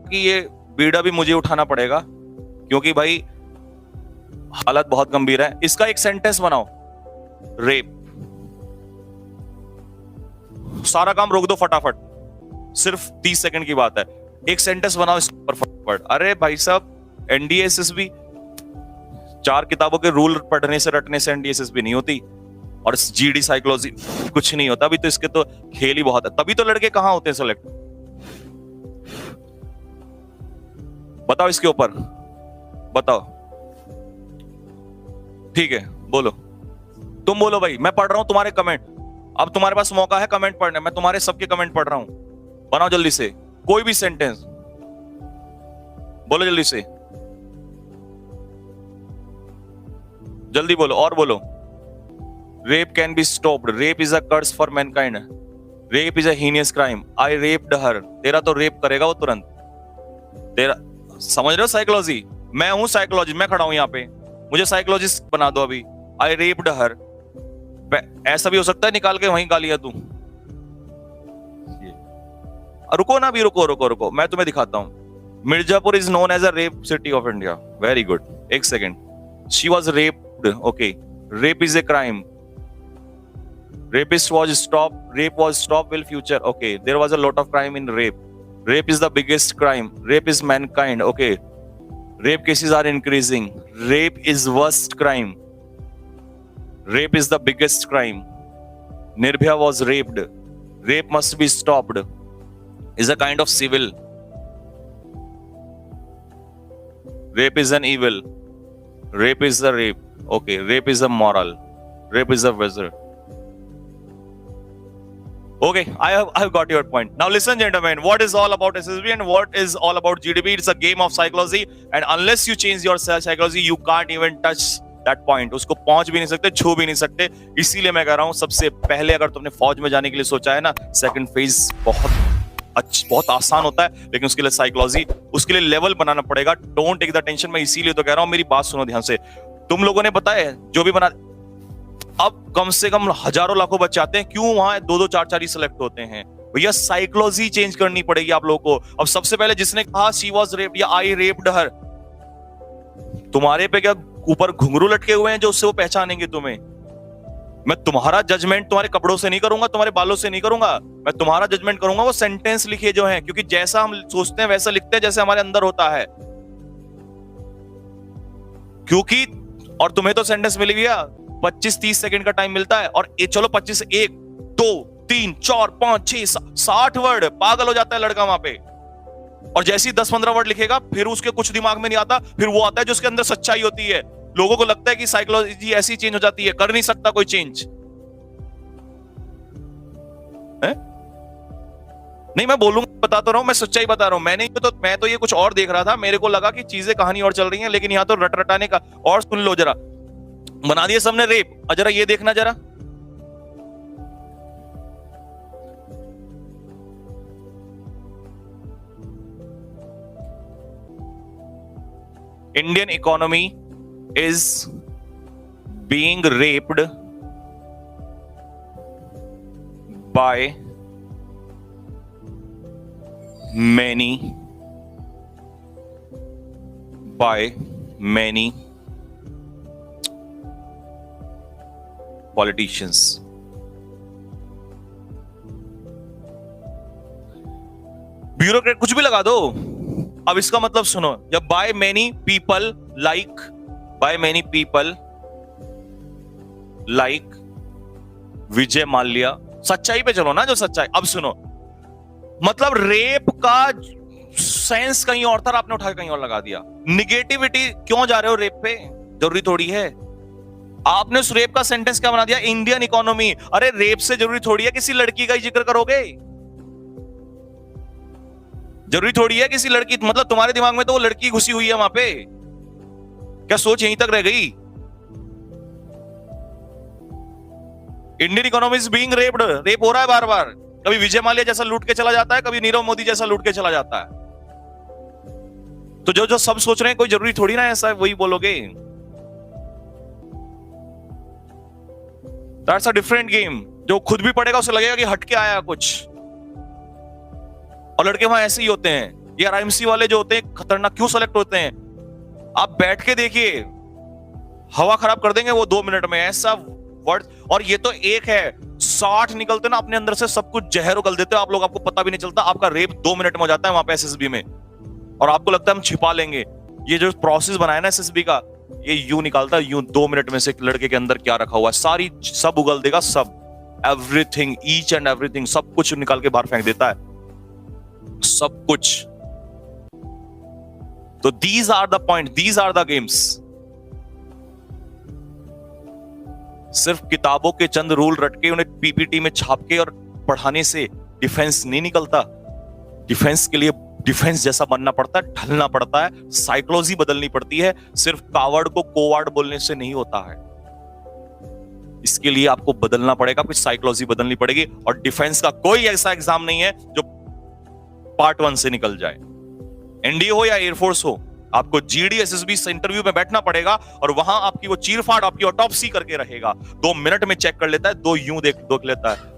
कि ये बीड़ा भी मुझे उठाना पड़ेगा, क्योंकि भाई हालत बहुत गंभीर है। इसका एक सेंटेंस बनाओ, रेप। सारा काम रोक दो फटाफट, सिर्फ 30 सेकंड की बात है। एक सेंटेंस बनाओ इसके ऊपर फटाफट। अरे भाई साहब, एनडीएसएसबी 4 किताबों के रूल पढ़ने से रटने से एनडीएसएसबी नहीं होती, और जीडी साइकोलॉजी कुछ नहीं होता। अभी तो इसके तो खेल ही बहुत है, तभी तो लड़के कहां होते हैं सेलेक्ट। बताओ इसके ऊपर, बताओ। ठीक है, बोलो, तुम बोलो भाई, मैं पढ़ रहा हूं तुम्हारे कमेंट। अब तुम्हारे पास मौका है कमेंट पढ़ने, मैं तुम्हारे सबके कमेंट पढ़ रहा हूं। बनाओ जल्दी से कोई भी सेंटेंस, बोलो जल्दी से, जल्दी बोलो और बोलो। Rape can be stopped. Rape is a curse for mankind. Rape is a heinous crime. I raped her. तेरा तो रेप करेगा वो तुरंत। तेरा समझ रहे हो साइकोलॉजी? मैं हूं साइकोलॉजी, मैं खड़ा हूं यहाँ पे, मुझे साइकोलॉजिस्ट बना दो अभी। I raped her. ऐसा भी हो सकता है निकाल के वहीं गालियां तू। रुको ना, भी रुको रुको रुको, मैं तुम्हें दिखाता हूं। Mirzapur is known as a rape city of India. Very good, एक second. She was raped, okay. Rape is a crime. Rapist was stopped. Rape was stopped. Will future. Okay. There was a lot of crime in rape. Rape is the biggest crime. Rape is mankind. Okay. Rape cases are increasing. Rape is worst crime. Rape is the biggest crime. Nirbhaya was raped. Rape must be stopped. Is a kind of civil. Rape is an evil. Rape is the rape. Okay. Rape is a moral. Rape is a wizard. Okay, I have got your point. Now listen, gentlemen, what is all about SSB and what is all about GDP? It's a game of psychology, and unless you change your psychology, you can't even touch that point. उसको पहुंच भी नहीं सकते, छू भी नहीं सकते। इसीलिए मैं कह रहा हूं, सबसे पहले अगर तुमने फौज में जाने के लिए सोचा है ना, सेकंड फेज बहुत आसान होता है, लेकिन उसके लिए साइकोलॉजी, उसके लिए लेवल बनाना पड़ेगा। Don't take the tension. मैं इसीलिए तो कह रहा हूं, मेरी बात सुनो ध्यान से। तुम लोगों ने बताया जो भी बना, अब कम से कम हजारों लाखों बच्चे आते हैं, क्यों वहां 2-2 4-4 ही सिलेक्ट होते हैं? भैया साइकोलॉजी चेंज करनी पड़ेगी आप लोगों को। अब सबसे पहले जिसने कहा शी वाज रेप्ड या आई रेप्ड हर, तुम्हारे पे क्या ऊपर घुंघरू लटके हुए हैं जो उससे वो पहचानेंगे तुम्हें? मैं तुम्हारा जजमेंट तुम्हारे कपड़ों से नहीं करूंगा, तुम्हारे बालों से नहीं करूंगा। मैं तुम्हारा जजमेंट करूंगा वो सेंटेंस लिखे जो हैं, क्योंकि जैसा हम सोचते हैं वैसा लिखते हैं जैसे हमारे अंदर होता है। क्योंकि और तुम्हें तो सेंटेंस मिल गया, 25-30 सेकंड का टाइम मिलता है, और चलो 25 1 2 3 4 5 6 60 वर्ड, पागल हो जाता है लड़का वहां पे। और जैसे ही 10-15 वर्ड लिखेगा, फिर उसके कुछ दिमाग में नहीं आता, फिर वो आता है जो उसके अंदर सच्चाई होती है। लोगों को लगता है कि साइकोलॉजी ऐसी चेंज हो जाती है, कर नहीं सकता कोई चेंज है? नहीं, मैं बोलूंगा, बता तो रहा हूं, मैं सच्चाई बता रहा हूं। मैं तो ये कुछ और देख रहा था, मेरे को लगा कि चीजें कहानी और चल रही हैं, लेकिन यहां तो रट रटाने का। और सुन लो जरा, बना दिया सबने रेप। जरा ये देखना जरा, Indian economy is being raped by many politicians. Bureaucrat, कुछ भी लगा दो। अब इसका मतलब सुनो, जब by many people like Vijay Mallya, सच्चाई पे चलो ना, जो सच्चाई। अब सुनो, मतलब रेप का सेंस कहीं और था, आपने उठा के कहीं और लगा दिया। निगेटिविटी क्यों जा रहे हो रेप पे? जरूरी थोड़ी है। आपने उस रेप का सेंटेंस क्या बना दिया? Indian economy. अरे रेप से जरूरी थोड़ी है किसी लड़की का ही जिक्र करोगे, जरूरी थोड़ी है किसी लड़की, मतलब तुम्हारे दिमाग में तो वो लड़की घुसी हुई है वहां पे, क्या सोच यहीं तक रह गई? Indian economy is being raped, rape हो रहा है बार बार। कभी विजय माल्या जैसा लूट के चला जाता है, कभी नीरव मोदी जैसा लूट के चला जाता है। तो जो सब सोच रहे हैं, कोई जरूरी थोड़ी ना ऐसा वही बोलोगे। That's a different game. जो खुद भी पढ़ेगा उसे लगेगा कि हटके आया कुछ। और लड़के वहां ऐसे ही होते हैं, ये आरएमसी वाले जो होते हैं खतरनाक क्यों सेलेक्ट होते हैं? आप बैठ के देखिए, हवा खराब कर देंगे वो 2 मिनट में, ऐसा वर्ड। और ये तो एक है, 60 निकलते ना अपने अंदर से, सब कुछ जहर उगल देते हो आप लोग, आपको पता भी नहीं चलता। आपका रेप 2 मिनट में हो जाता है वहां पे एसएसबी में, और आपको लगता है हम छिपा लेंगे। ये जो प्रोसेस बनाया ना एसएसबी का, ये यूं निकालता है, यूं 2 मिनट में से एक लड़के के अंदर क्या रखा हुआ है सारी सब उगल देगा, सब एवरीथिंग, ईच एंड एवरीथिंग, सब कुछ निकाल के बाहर फेंक देता है, सब कुछ। तो these are the point, these are the games. सिर्फ किताबों के चंद रूल रट के उन्हें पीपीटी में छाप के और पढ़ाने से डिफेंस नहीं निकलता। डिफेंस के लिए डिफेंस जैसा बनना पड़ता है, ढलना पड़ता है, साइकोलॉजी बदलनी पड़ती है। सिर्फ कावर्ड को कोवार्ड बोलने से नहीं होता है, इसके लिए आपको बदलना पड़ेगा, कुछ साइकोलॉजी बदलनी पड़ेगी। और डिफेंस का कोई ऐसा एग्जाम नहीं है जो पार्ट 1 से निकल जाए। एनडीए हो या एयरफोर्स हो, आपको जीडी एसएसबी से इंटरव्यू में बैठना पड़ेगा, और वहां आपकी वो चीरफाड़, आपकी ऑटोप्सी करके रहेगा। 2 मिनट में चेक कर लेता है, 2 यूं देख लेता है।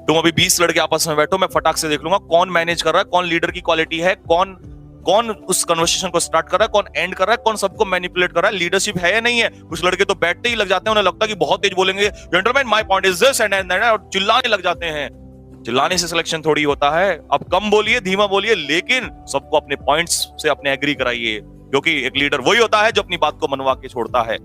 तुम अभी 20 लड़के आपस में बैठो, मैं फटाक से देख लूंगा कौन मैनेज कर रहा है, कौन लीडर की क्वालिटी है, कौन उस कन्वर्सेशन को स्टार्ट कर रहा है, कौन एंड कर रहा है, कौन सबको मैनिपुलेट कर रहा है, लीडरशिप है या नहीं है। कुछ लड़के तो बैठते ही लग जाते हैं, उन्हें लगता है कि बहुत तेज बोलेंगे, gentleman my point is this and और चिल्लाने लग जाते हैं। चिल्लाने से सिलेक्शन थोड़ी होता है। अब कम बोलिए, धीमा बोलिए, लेकिन सबको अपने पॉइंट्स से अपने एग्री कराइए, क्योंकि एक लीडर वही होता है जो अपनी बात को मनवा के छोड़ता है।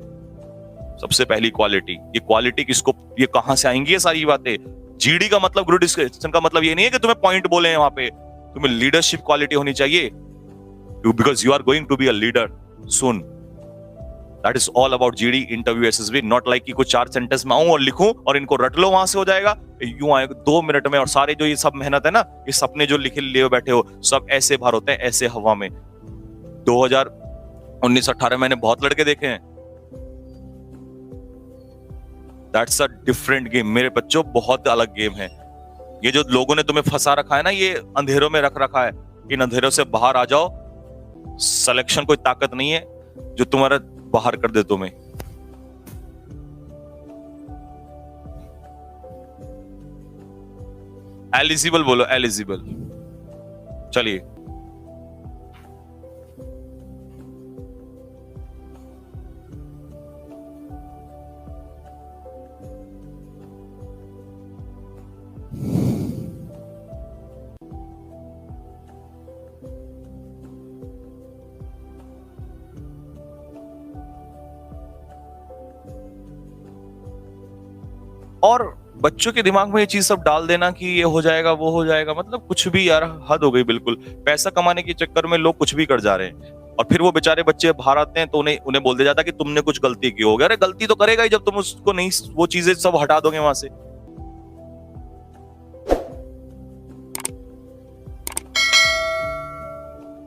सबसे पहली क्वालिटी, ये क्वालिटी किसको, ये कहां से आएंगी ये सारी बातें? जीडी का मतलब, गुरु डिस्कशन का मतलब ये नहीं है कि तुम्हें पॉइंट बोले हैं वहां पे, तुम्हें लीडरशिप क्वालिटी होनी चाहिए, because you are going to be a leader soon. That is all about GD interview SSB. Not like कि कुछ 4 सेंटेंस में आऊं और लिखूं और इनको रट लो, वहां से हो जाएगा। यूं आए 2 मिनट में, और सारे जो ये सब मेहनत है ना, ये सपने जो लिखे लिए बैठे हो, सब ऐसे बाहर होते हैं, ऐसे हवा में। 2019-18 मैंने बहुत लड़के देखे हैं। दैट्स अ डिफरेंट गेम मेरे बच्चों, बहुत अलग गेम है। ये जो लोगों ने तुम्हें फंसा रखा है ना, ये अंधेरों में रख रखा है, इन अंधेरों से बाहर आ जाओ। सिलेक्शन कोई ताकत नहीं है जो तुम्हारा बाहर कर दे तुम्हें। एलिजिबल बोलो, एलिजिबल। चलिए, और बच्चों के दिमाग में ये चीज सब डाल देना कि ये हो जाएगा, वो हो जाएगा, मतलब कुछ भी यार, हद हो गई बिल्कुल। पैसा कमाने के चक्कर में लोग कुछ भी कर जा रहे हैं, और फिर वो बेचारे बच्चे बाहर आते हैं तो उन्हें बोल दिया जाता है कि तुमने कुछ गलती की होगी। अरे गलती तो करेगा ही जब तुम उसको नहीं, वो चीजें सब हटा दोगे वहां से।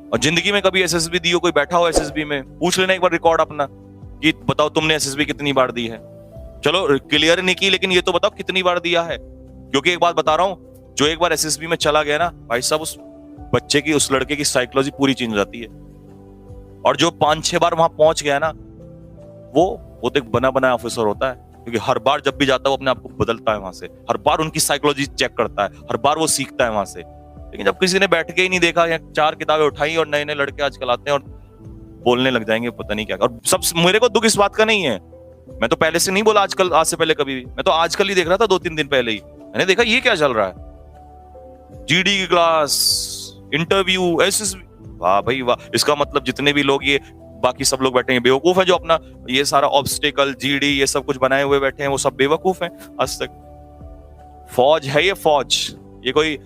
और जिंदगी में कभी एसएसबी दी हो, कोई बैठा हो एसएसबी में, पूछ लेना एक बार रिकॉर्ड अपना कि बताओ तुमने एसएसबी कितनी बार दी है। चलो क्लियर नहीं की, लेकिन ये तो बताओ कितनी बार दिया है। क्योंकि एक बात बता रहा हूं, जो एक बार एसएसबी में चला गया ना भाई साहब, उस बच्चे की, उस लड़के की साइकोलॉजी पूरी चेंज हो जाती है। और जो 5-6 बार वहां पहुंच गया ना, वो तो एक बना बनाया ऑफिसर होता है, क्योंकि हर बार जब भी जाता है वो अपने आप को बदलता है वहां से, हर बार उनकी साइकोलॉजी चेक करता है, हर बार वो सीखता है वहां से। लेकिन जब किसी ने बैठ के ही नहीं देखा, या 4 किताबें उठाई, और नए नए लड़के आजकल आते हैं और बोलने लग जाएंगे पता नहीं क्या। और सब, मेरे को दुख इस बात का नहीं है, मैं तो पहले से नहीं बोला आजकल, आज से पहले कभी भी, मैं तो आजकल ही देख रहा था, 2-3 दिन पहले ही मैंने देखा ये क्या चल रहा है, जीडी की क्लास, इंटरव्यू, एसएसबी। वाह भाई वाह, इसका मतलब जितने भी लोग, ये बाकी सब लोग बैठे हैं बेवकूफ है, जो अपना ये सारा ऑब्स्टिकल, जीडी, ये सब कुछ बनाए हुए बैठे हैं, वो सब बेवकूफ हैं आज तक। फौज है ये, फौज, ये कोई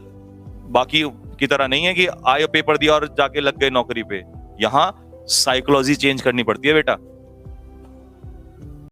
बाकी की तरह नहीं है कि आए पेपर दिया और जाके लग गए नौकरी पे। यहाँ साइकोलॉजी चेंज करनी पड़ती है बेटा।